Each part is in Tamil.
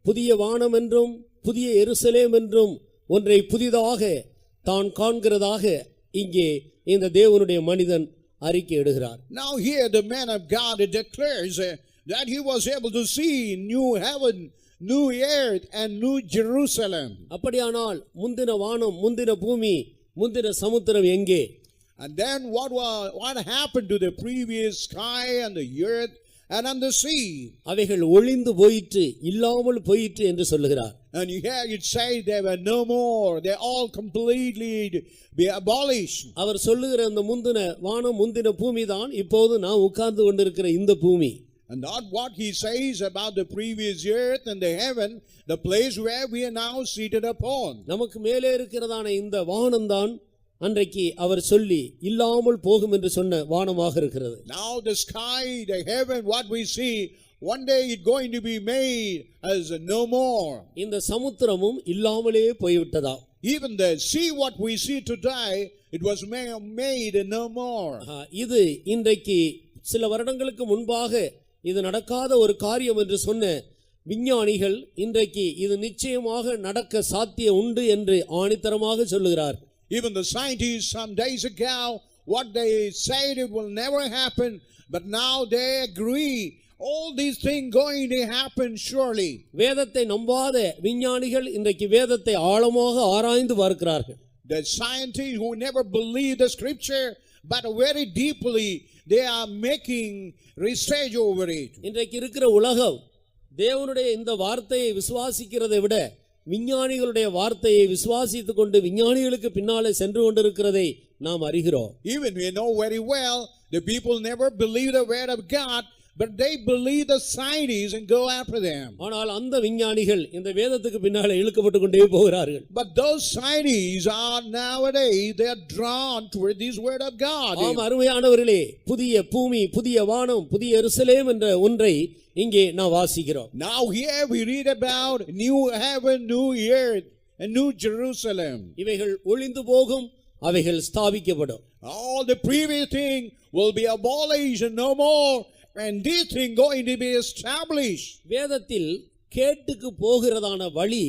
புதிய வானம் என்றும் புதிய எருசலேம் என்றும் ஒன்றை புதிதாக தான் காண்கிறதாக இங்கே இந்த தேவனுடைய மனிதன் அறிக்கை இடுகிறார். Now here the man of God declares that he was able to see new heaven, new earth and new Jerusalem. அப்படியானால் முந்தின வானம், முந்தின பூமி, முந்தின சமுத்திரம் எங்கே? And then what happened to the previous sky and the earth and on the sea? அவைகள் ஒளிந்து போயிற்று, இல்லாமல் போயிற்று என்று சொல்லுகிறார். And here it says they were no more, they all completely be abolished. அவர் சொல்லுகிற அந்த முந்தின வானம், முந்தின பூமி தான் இப்போது நாம் உட்கார்ந்து கொண்டிருக்கிற இந்த பூமி. And not what he says about the previous earth and the heaven, the place where we are now seated upon. நமக்கு மேலே இருக்கிறதான இந்த வானம் தான் அன்றைக்கு அவர் சொல்லி இல்லாமல் போகும் என்று சொன்ன வானமாக இருக்கிறது. Now the sky, the heaven, what we see, one day it going to be made as no more. இந்த சமுத்திரமும் இல்லாமலே போய்விட்டதா? Even the sea, what we see today, it was made no more. இது இன்றைக்கு சில வருடங்களுக்கு முன்பாக இது நடக்காத ஒரு காரியம் என்று சொன்ன விஞ்ஞானிகள் இன்றைக்கு இது நிச்சயமாக நடக்க சாத்தியம் உண்டு என்று ஆணித்தரமாக சொல்லுகிறார். Even the scientists some days ago, what they said it will never happen, but now they agree all these things going to happen surely. வேதத்தை நம்பாத விஞ்ஞானிகள் இன்றைக்கு வேதத்தை ஆழமாக ஆராய்ந்து பார்க்கிறார்கள். The scientists who never believe the scripture but very deeply they are making research over it. இன்றைக்கு இருக்கிற உலகம் தேவனுடைய இந்த வார்த்தையை விசுவாசிக்கிறதை விட விஞ்ஞானிகளுடைய வார்த்தையை விசுவாசித்துக் கொண்டு விஞ்ஞானிகளுக்கு பின்னாலே சென்று கொண்டிருக்கிறதை நாம் அறிகிறோம். Even we know very well the people never believe the word of God, but they believe the scientists and go after them. ஆனால் அந்த விஞ்ஞானிகள் இந்த வேதத்துக்கு பின்னாலே இழுக்கப்பட்டு கொண்டே போகிறார்கள். But those scientists are nowadays they are drawn toward this word of God. ஆம் அருமையானவர்களே, புதிய பூமி, புதிய வானம், புதிய எருசலேம் என்ற ஒன்றை இங்கே நாம் வாசிக்கிறோம். Now here we read about new heaven, new earth and new Jerusalem. இவைகள் ஒளிந்து போகும், அவைகள் ஸ்தாபிக்கப்படும். All the previous thing will be abolished and no more, and this thing going to be established. வேதத்தில் கேட்டுக்கு போகிறதான வழி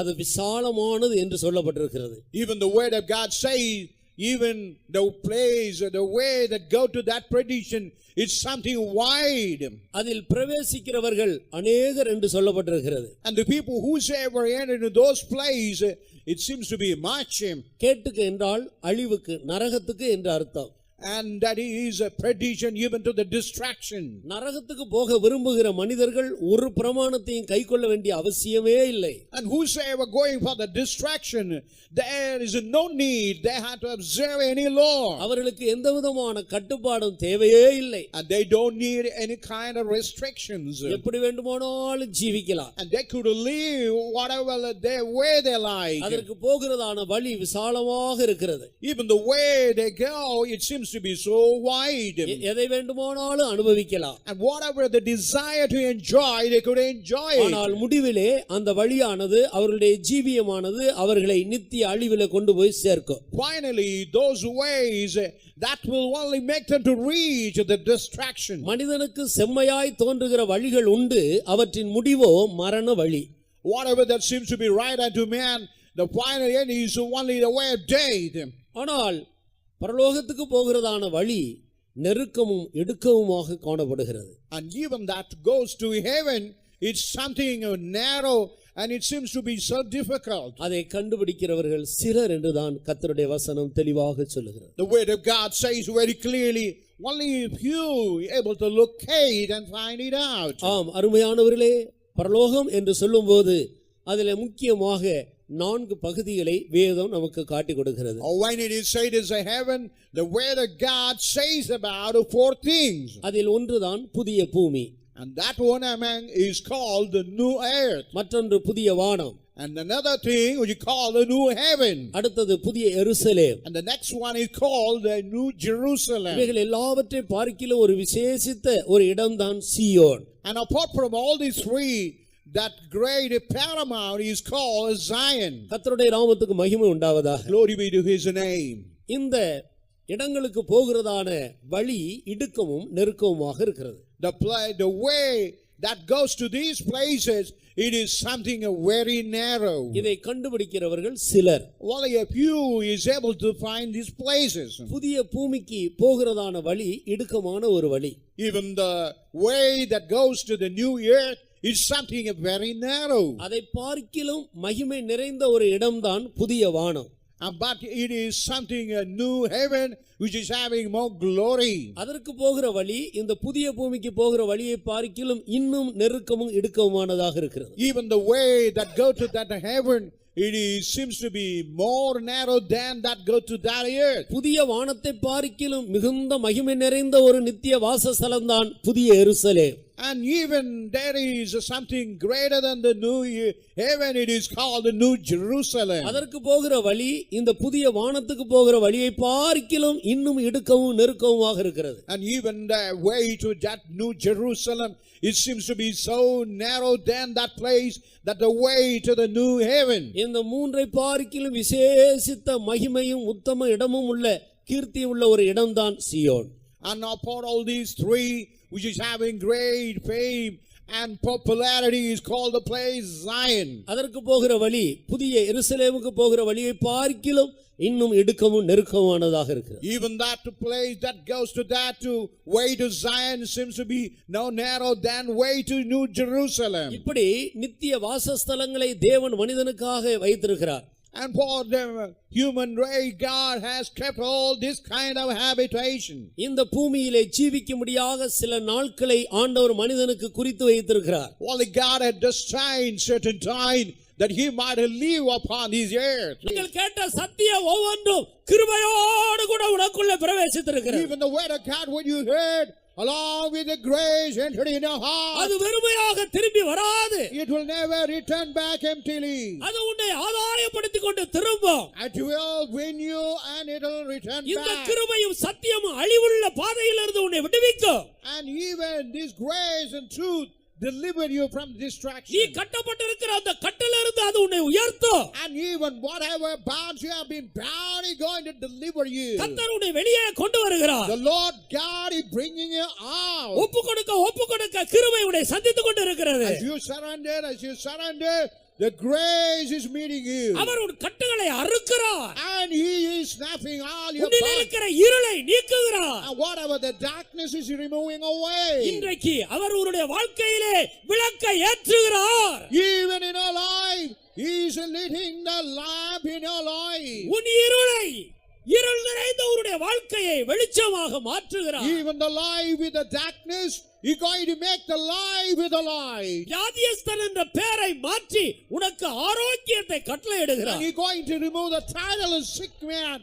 அது விசாலமானது என்று சொல்லப்பட்டிருக்கிறது. Even the word of God says, even the place, the way that go to that perdition, it's something wide. அதில் பிரவேசிக்கிறவர்கள் அநேகர் என்று சொல்லப்பட்டிருக்கிறது. And the people whosoever enter into those places, it seems to be much. கேட்டுக்கு என்றால் அழிவுக்கு, நரகத்துக்கு என்று அர்த்தம். And that is a perdition even to the distraction. நரகத்துக்கு போக விரும்புகிற மனிதர்கள் ஒரு பிரமாணத்தையும் கைக்கொள்ள வேண்டிய அவசியமே இல்லை. And whosoever going for the distraction, there is no need they have to observe any law. அவர்களுக்கு எந்த விதமான கட்டுப்பாடும் தேவையே இல்லை. And they don't need any kind of restrictions. எப்படி வேண்டுமானாலும் ஜீவிக்கலாம். And they could live whatever their way they like. அதற்கு போகிறதான வழி விசாலமாக இருக்கிறது. Even the way they go, it seems to be so wide. எதை வேண்டுமானாலும் அனுபவிக்கலாம். And whatever the desire to enjoy, they could enjoy it. ஆனால் முடிவிலே அந்த வழியானது அவர்களுடைய ஜீவியமானது அவர்களை நித்திய அழிவிலே கொண்டு போய் சேர்க்கும். Finally, those ways that will only make them to reach the distraction. மனிதனுக்கு செம்மையாய் தோன்றுகிற வழிகள் உண்டு, அவற்றின் முடிவோ மரண வழி. Whatever that seems to be right unto man, the final end is only the way of death. ஆனால் பரலோகத்துக்கு போகிறதான வழி நெருக்கமும் இடுக்கமுமாக காணப்படுகிறது. And even that goes to heaven, it's something narrow and it seems to be so difficult. அதை கண்டுபிடிக்கிறவர்கள் சிலர் என்றுதான் கர்த்தருடைய வசனம் தெளிவாக சொல்லுகிறது. The word of God says very clearly, only if you able to locate and find it out. ஆம் அருமையானவர்களே, பரலோகம் என்று சொல்லும்போது அதிலே முக்கியமாக 4 பகுதிகளை வேதம் நமக்கு காட்டி கொடுக்கிறது. When it is said as a heaven, the word of God says about 4 things. அதில் ஒன்றுதான் புதிய பூமி. And that one among is called the new earth. மற்றொன்று புதிய வானம். And another thing which you call the new heaven. அடுத்தது புதிய எருசலேம். And the next one is called the new Jerusalem. இவைகள் எல்லாவற்றை பார்க்கிலும் ஒரு விசேஷித்த ஒரு இடம்தான் சீயோன். And apart from all these 3, that great paramount is called Zion. கர்த்தருடைய நாமத்துக்கு மகிமை உண்டாவதாக. Glory be to his name. இந்த இடங்களுக்கு போகிறதான வழி இடுக்கமும் நெருக்கமுமாக இருக்கிறது. The way that goes to these places, it is something very narrow. இதை கண்டுபிடிக்கிறவர்கள் சிலர். Only a few is able to find these places. புதிய பூமிக்கு போகிறதான வழி இடுக்கமான ஒரு வழி. Even the way that goes to the new earth is something very narrow. அதை பார்க்கிலும் மகிமை நிறைந்த ஒரு இடம்தான் புதிய வானம். But it is something a new heaven which is having more glory. அதற்கு போகிற வழி இந்த புதிய பூமிக்கு போகிற வழியை பார்க்கிலும் இன்னும் நெருக்கமும் இடுக்கமானதாக இருக்கிறது. Even the way that go to that heaven, seems to be more narrow than that go to that earth. புதிய வானத்தை பார்க்கிலும் மிகுந்த மகிமை நிறைந்த ஒரு நித்திய வாசஸ்தலம்தான் புதிய எருசலேம். And even there is something greater than the new heaven, it is called the New Jerusalem. அதற்கு போகிற வழி இந்த புதிய வானத்துக்கு போகிற வழியை பார்க்கிலும் இன்னும் இடுக்கமும் நெருக்கமுமாக இருக்கிறது. And even the way to that New Jerusalem, it seems to be so narrow than that place, that the way to the new heaven. இந்த மூன்றை பார்க்கிலும் விசேஷித்த மகிமையும் உத்தம இடமும் உள்ள கீர்த்தி உள்ள ஒரு இடம்தான் Zion. And upon all these three, which is having great fame and popularity, is called the place Zion. அதற்கு போகிற வழி புதிய எருசலேமுக்கு போகிற வழியை பார்க்கிலும் இன்னும் இடுக்கமும் நெருக்கமானதாக இருக்கிறது. Even that place that goes to that to way to Zion seems to be no narrow than way to New Jerusalem. இப்படி நித்திய வாசஸ்தலங்களை தேவன் மனிதனுக்காக வைத்திருக்கிறார். And for the human race, God has kept all this kind of habitation. இந்த பூமியிலே ஜீவிக்கும்படியாக சில நாட்களை ஆண்டவர் மனிதனுக்கு குறித்து வைத்திருக்கிறார். Only God had destined certain time that he might live upon this earth. நீங்கள் கேட்ட சத்தியம் ஒவ்வொன்றும் கிருபையோடு கூட உனக்குள்ளே பிரவேசித்திருக்கிறது. Even the word of God, what you heard, along with the grace entered in your heart. அது வெறுமையாக திரும்பி வராது. It will never return back emptily. அது உன்னை ஆதாயப்படுத்திக் கொண்டு திரும்பும். It will win you and it will return back. இந்த கிருபையும் சத்தியமும் அழிவுள்ள பாதையிலிருந்து உன்னை விடுவிக்கும். And even this grace and truth deliver you from distraction. நீ கட்டப்பட்டிருக்கிற அந்த கட்டிலிருந்து அது உன்னை உயர்த்தும். And even whatever bonds you have been bound, is going to deliver you. கர்த்தர் உன்னை வெளியே கொண்டு வருகிறார். The Lord God is bringing you out. ஒப்பு கொடுக்க கிருபை உன்னை சந்தித்துக் கொண்டு இருக்கிறது. As you surrender, the grace is meeting you. அவர் உன் கட்டுகளை அறுக்கிறார். And he is snapping all your உன்னில் bonds. இருக்கிற இருளை நீக்குகிறார். And whatever the darkness is removing away. இன்றைக்கு அவர் உன்னுடைய வாழ்க்கையிலே விளக்கை ஏற்றுகிறார். Even in our life, he is leading the lamp in your life. உன் இருள் நிறைந்த உன்னுடைய வாழ்க்கையை வெளிச்சமாக மாற்றுகிறார். Even the life with the darkness, he is going to make the life with the light. வியாதியஸ்தன் என்ற பெயரை மாற்றி உனக்கு ஆரோக்கியத்தை கட்டளையிடுகிறார். And he is going to remove the title of sick man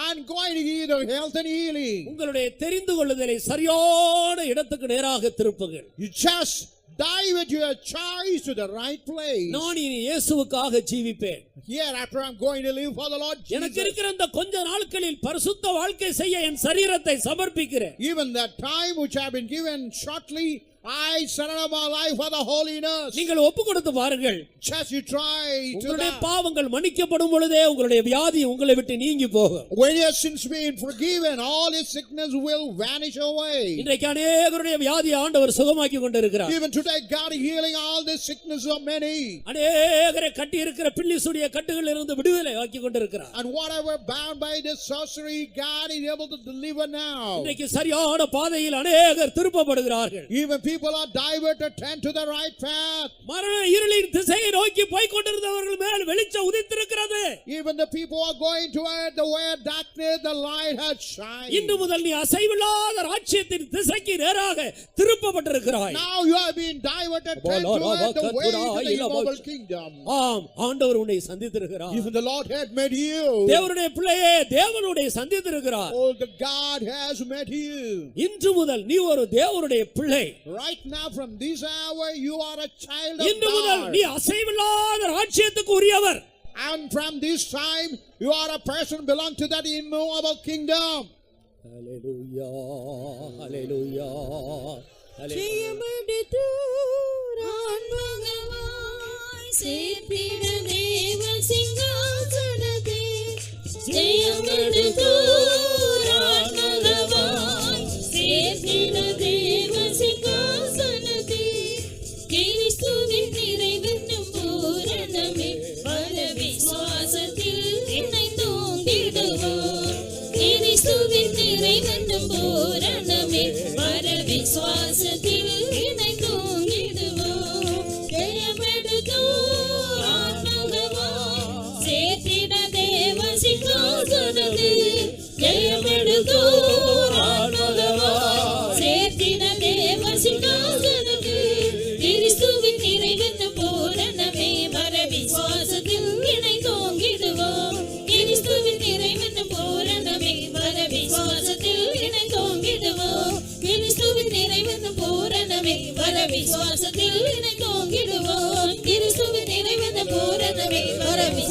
and going to give you health and healing. உங்களுடைய தெரிந்து கொள்ளுதலை சரியான இடத்துக்கு நேராக திருப்புங்கள். You just divert your choice to the right place. நான் இனி இயேசுவுக்காக ஜீவிப்பேன். Hereafter I'm going to live for the Lord Jesus. எனக்கு இருக்கிற அந்த கொஞ்ச நாட்களில் பரிசுத்த வாழ்க்கை செய்ய என் சரீரத்தை சமர்ப்பிக்கிறேன். Even that time which I have been given shortly, I surrender my life for the holiness. நீங்கள் ஒப்பு கொடுத்து பாருங்கள். Just you try to உங்களுடைய that. பாவங்கள் மன்னிக்கப்படும் பொழுதே உங்களுடைய வியாதி உங்களை விட்டு நீங்கி போகும். When your sins been forgiven, all your sickness will vanish away. இன்றைக்கு அநேகருடைய வியாதியை ஆண்டவர் சுகமாக்கி கொண்டிருக்கிறார். Even today God is healing all the sickness of many. அநேகரை கட்டி இருக்கிற பில்லிசூனிய கட்டுகளில் இருந்து விடுதலை ஆக்கி கொண்டிருக்கிறார். And whatever bound by the sorcery, God is able to deliver now. இன்றைக்கு சரியான பாதையில் அநேகர் திருப்பப்படுகிறார்கள். Even people are diverted, turned to the right path. மரண இருளின் திசையை நோக்கி போய் கொண்டிருந்தவர்கள் மேல் வெளிச்சம் உதித்திருக்கிறது. Even the people are going toward the way of darkness, the light has shined. இன்று முதல் நீ அசைவில்லாத ராஜ்யத்தின் திசைக்கு நேராக திருப்பப்பட்டிருக்கிறாய். Now you have been diverted, turned toward the way to the immortal kingdom. ஆம், ஆண்டவர் உன்னை சந்தித்திருக்கிறார். Even the Lord has met you. தேவனுடைய பிள்ளையே, தேவனுடைய சந்தித்திருக்கிறார். Oh, the God has met you. இன்று முதல் நீ ஒரு தேவனுடைய பிள்ளை. Right now, from this hour, you are a child of இன்று முதல் God. நீ அசைவில்லாத ராஜ்யத்துக்கு உரியவர். And from this time, you are a person belong to that immovable kingdom. Hallelujah, hallelujah, hallelujah. ஜெயமெடுத்து ராண்மகமாய் சேர்த்திட தேவ சிங்காசனத்தே. ஜெயமெடுத்து ராண்மகமாய் சேர்த்திட தேவ சிங்காசனத்தே.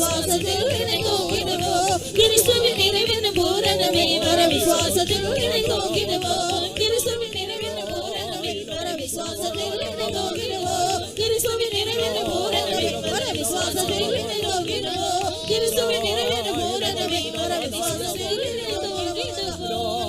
விசுவாசத்தில் இணைந்தோங்கிடுவோம் கிறிஸ்துவின் நிறைவின் பூரணமே வர விசுவாசத்தில் இணைந்தோங்கிடுவோம் கிறிஸ்துவின் நிறைவின் பூரணமே வர விசுவாசத்தில் இணைந்தோங்கிடுவோம் கிறிஸ்துவின் நிறைவின் பூரணமே வர விசுவாசத்தில் இணைந்தோங்கிடுவோம் கிறிஸ்துவின் நிறைவின் பூரணமே வர விசுவாசத்தில் இணைந்தோங்கிடுவோம்